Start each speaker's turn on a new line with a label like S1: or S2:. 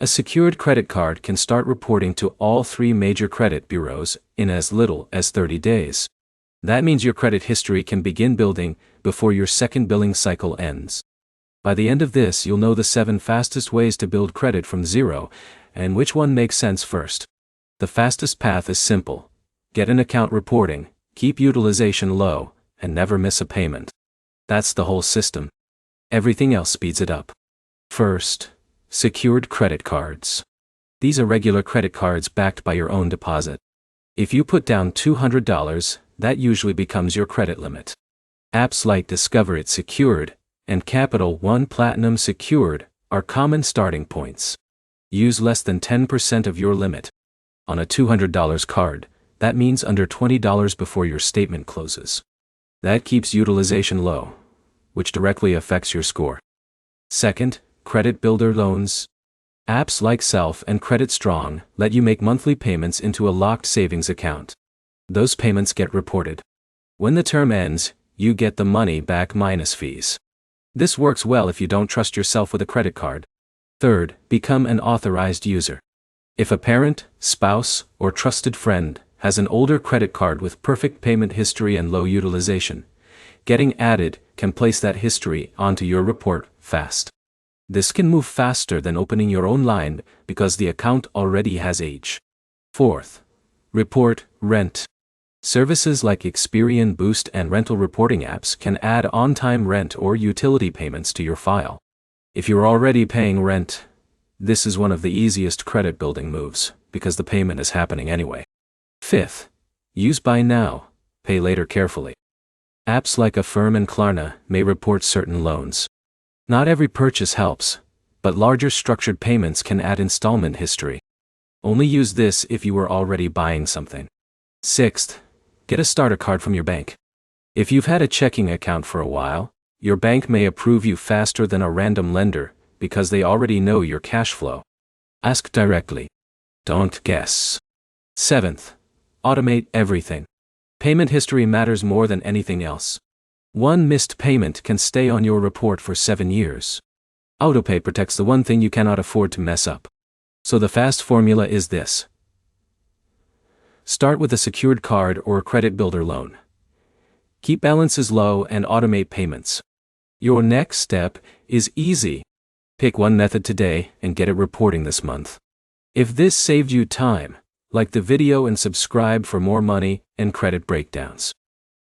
S1: A secured credit card can start reporting to all 3 major credit bureaus in as little as 30 days. That means your credit history can begin building before your second billing cycle ends. By the end of this, you'll know the 7 fastest ways to build credit from zero and which one makes sense first. The fastest path is simple. Get an account reporting, keep utilization low, and never miss a payment. That's the whole system. Everything else speeds it up. First, secured credit cards. These are regular credit cards backed by your own deposit. If you put down $200, that usually becomes your credit limit. Apps like Discover It Secured and Capital One Platinum Secured are common starting points. Use less than 10% of your limit. On a $200 card, that means under $20 before your statement closes. That keeps utilization low, which directly affects your score. Second, credit builder loans. Apps like Self and Credit Strong let you make monthly payments into a locked savings account. Those payments get reported. When the term ends, you get the money back minus fees. This works well if you don't trust yourself with a credit card. Third, become an authorized user. If a parent, spouse, or trusted friend has an older credit card with perfect payment history and low utilization, getting added can place that history onto your report fast. This can move faster than opening your own line because the account already has age. Fourth, report rent. Services like Experian Boost and rental reporting apps can add on-time rent or utility payments to your file. If you're already paying rent, this is one of the easiest credit building moves because the payment is happening anyway. Fifth, use Buy Now, Pay Later carefully. Apps like Affirm and Klarna may report certain loans. Not every purchase helps, but larger structured payments can add installment history. Only use this if you were already buying something. Sixth, get a starter card from your bank. If you've had a checking account for a while, your bank may approve you faster than a random lender because they already know your cash flow. Ask directly. Don't guess. Seventh, automate everything. Payment history matters more than anything else. One missed payment can stay on your report for 7 years. Autopay protects the one thing you cannot afford to mess up. So the fast formula is this. Start with a secured card or credit builder loan. Keep balances low and automate payments. Your next step is easy. Pick one method today and get it reporting this month. If this saved you time, like the video and subscribe for more money and credit breakdowns.